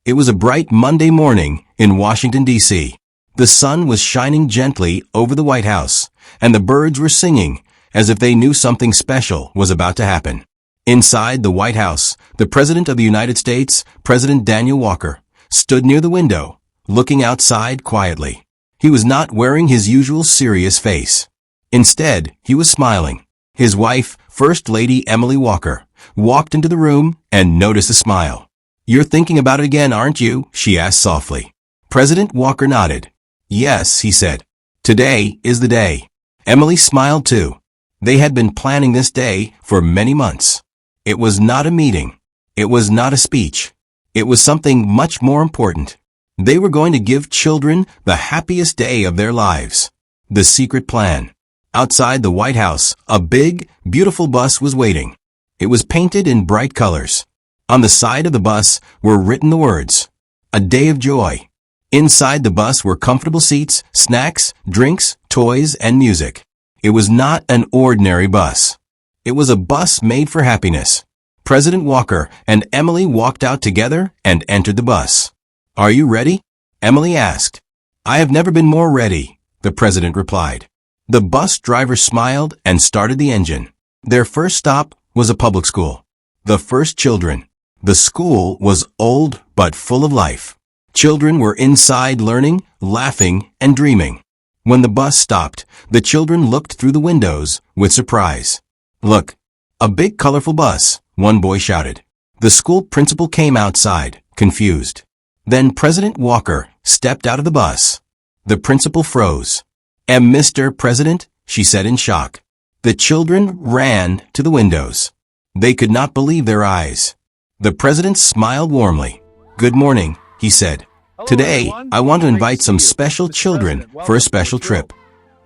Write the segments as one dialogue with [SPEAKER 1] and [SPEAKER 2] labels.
[SPEAKER 1] It was a bright Monday morning in Washington, D.C. The sun was shining gently over the White House, and the birds were singing as if they knew something special was about to happen. Inside the White House, the President of the United States, President Daniel Walker, stood near the window, looking outside quietly. He was not wearing his usual serious face. Instead, he was smiling. His wife, First Lady Emily Walker, walked into the room and noticed a smile. "You're thinking about it again, aren't you?" she asked softly. President Walker nodded. "Yes," he said. "Today is the day." Emily smiled too. They had been planning this day for many months. It was not a meeting. It was not a speech. It was something much more important. They were going to give children the happiest day of their lives. The secret plan. Outside the White House, a big, beautiful bus was waiting. It was painted in bright colors. On the side of the bus were written the words, "A Day of Joy." Inside the bus were comfortable seats, snacks, drinks, toys, and music. It was not an ordinary bus. It was a bus made for happiness. President Walker and Emily walked out together and entered the bus. "Are you ready?" Emily asked. "I have never been more ready," the president replied. The bus driver smiled and started the engine. Their first stop was a public school. The first children. The school was old but full of life. Children were inside learning, laughing, and dreaming. When the bus stopped, the children looked through the windows with surprise. "Look, a big colorful bus," one boy shouted. The school principal came outside, confused. Then President Walker stepped out of the bus. The principal froze. "Mr. President," she said in shock. The children ran to the windows. They could not believe their eyes. The president smiled warmly. "Good morning," he said. "Today, I want to invite some special children for a special trip."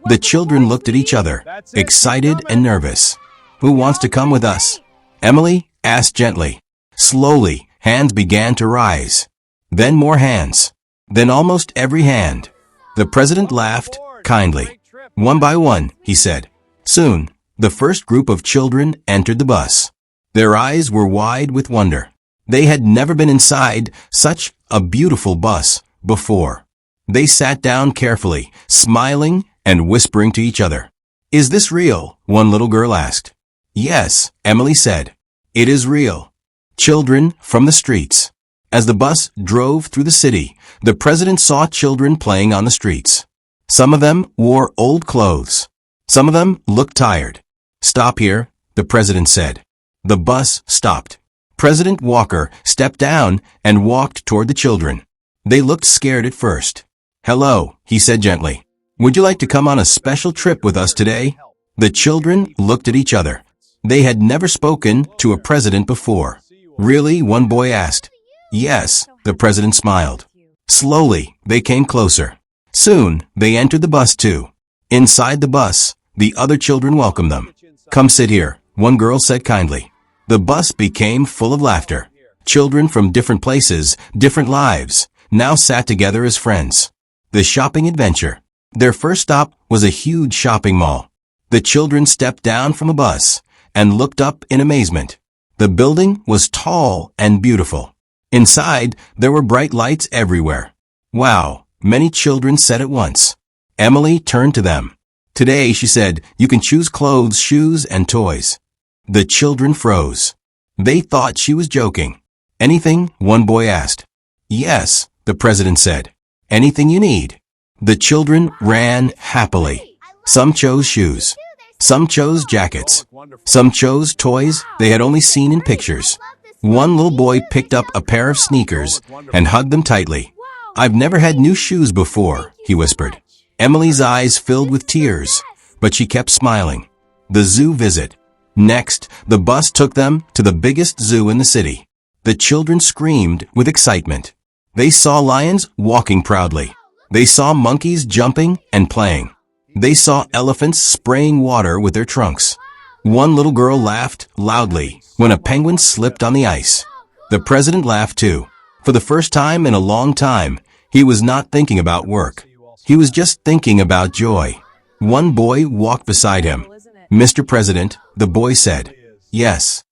[SPEAKER 1] The children looked at each other, excited and nervous. "Who wants to come with us?" Emily asked gently. Slowly, hands began to rise. Then more hands. Then almost every hand. The president laughed kindly. "One by one," he said. Soon, the first group of children entered the bus. Their eyes were wide with wonder. They had never been inside such a beautiful bus before. They sat down carefully, smiling and whispering to each other. "Is this real?" one little girl asked. "Yes," Emily said. "It is real." Children from the streets. As the bus drove through the city, the president saw children playing on the streets. Some of them wore old clothes. Some of them looked tired. "Stop here," the president said. The bus stopped. President Walker stepped down and walked toward the children. They looked scared at first. "Hello," he said gently. "Would you like to come on a special trip with us today?" The children looked at each other. They had never spoken to a president before. "Really?" one boy asked. "Yes," the president smiled. Slowly, they came closer. Soon, they entered the bus too. Inside the bus, the other children welcomed them. "Come sit here," one girl said kindly. The bus became full of laughter. Children from different places, different lives, now sat together as friends. The shopping adventure. Their first stop was a huge shopping mall. The children stepped down from a bus and looked up in amazement. The building was tall and beautiful. Inside, there were bright lights everywhere. "Wow," many children said at once. Emily turned to them. "Today," she said, "you can choose clothes, shoes, and toys." The children froze. They thought she was joking. "Anything?" one boy asked. "Yes," the president said. "Anything you need." The children ran happily. Some chose shoes. Some chose jackets. Some chose toys they had only seen in pictures. One little boy picked up a pair of sneakers and hugged them tightly. "I've never had new shoes before," he whispered. Emily's eyes filled with tears, but she kept smiling. The zoo visit. Next, the bus took them to the biggest zoo in the city. The children screamed with excitement. They saw lions walking proudly. They saw monkeys jumping and playing. They saw elephants spraying water with their trunks. One little girl laughed loudly when a penguin slipped on the ice. The president laughed too. For the first time in a long time, he was not thinking about work. He was just thinking about joy. One boy walked beside him. "Mr. President," the boy said. "Yes.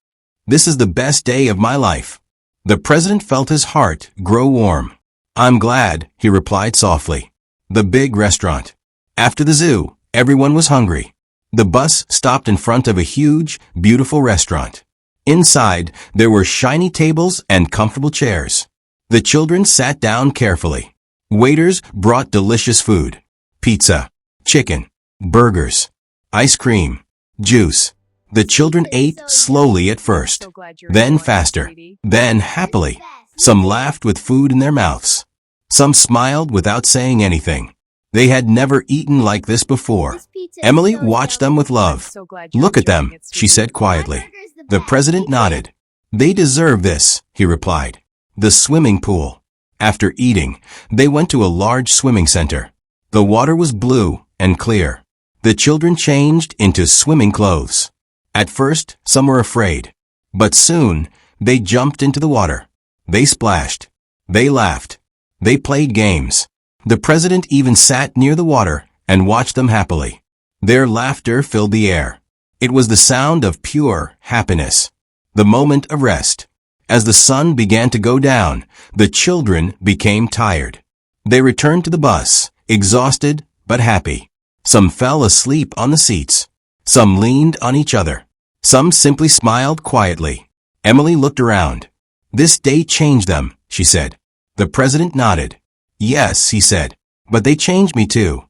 [SPEAKER 1] This is the best day of my life." The president felt his heart grow warm. I'm glad, he replied softly. The big restaurant. After the zoo, everyone was hungry. The bus stopped in front of a huge, beautiful restaurant. Inside, there were shiny tables and comfortable chairs. The children sat down carefully. Waiters brought delicious food. Pizza, chicken, burgers, ice cream, juice. The children ate slowly at first, then faster, then happily. Some laughed with food in their mouths. Some smiled without saying anything. They had never eaten like this before. Emily watched them with love. Look at them, she said quietly. The president nodded. They deserve this, he replied. The swimming pool. After eating, they went to a large swimming center. The water was blue and clear. The children changed into swimming clothes. At first, some were afraid. But soon, they jumped into the water. They splashed. They laughed. They played games. The president even sat near the water and watched them happily. Their laughter filled the air. It was the sound of pure happiness. The moment of rest. As the sun began to go down, the children became tired. They returned to the bus, exhausted but happy. Some fell asleep on the seats. Some leaned on each other. Some simply smiled quietly. Emily looked around. This day changed them, she said. The president nodded. Yes, he said, but they changed me too.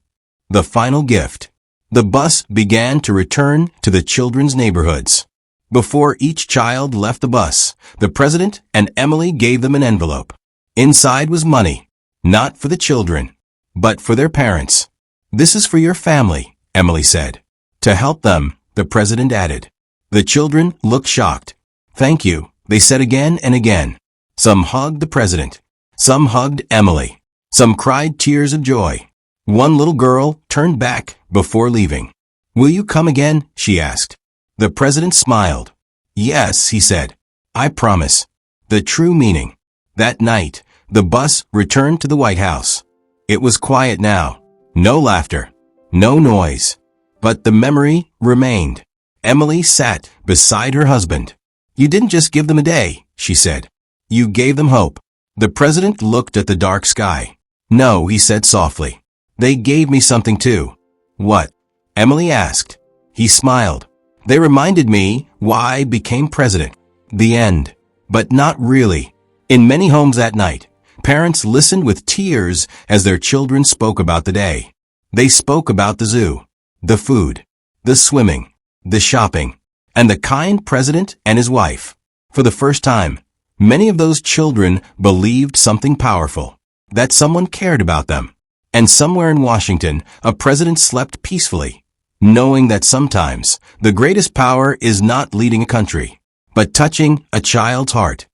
[SPEAKER 1] The final gift. The bus began to return to the children's neighborhoods. Before each child left the bus, the president and Emily gave them an envelope. Inside was money, not for the children, but for their parents. This is for your family, Emily said. To help them, the president added. The children looked shocked. Thank you, they said again and again. Some hugged the president. Some hugged Emily. Some cried tears of joy. One little girl turned back before leaving. Will you come again? She asked. The president smiled. Yes, he said. I promise. The true meaning. That night, the bus returned to the White House. It was quiet now. No laughter. No noise. But the memory remained. Emily sat beside her husband. You didn't just give them a day, she said. You gave them hope. The president looked at the dark sky. No, he said softly. They gave me something too. What? Emily asked. He smiled. They reminded me why I became president. The end. But not really. In many homes that night, parents listened with tears as their children spoke about the day. They spoke about the zoo, the food, the swimming, the shopping, and the kind president and his wife. For the first time, many of those children believed something powerful, that someone cared about them. And somewhere in Washington, a president slept peacefully, knowing that sometimes the greatest power is not leading a country, but touching a child's heart.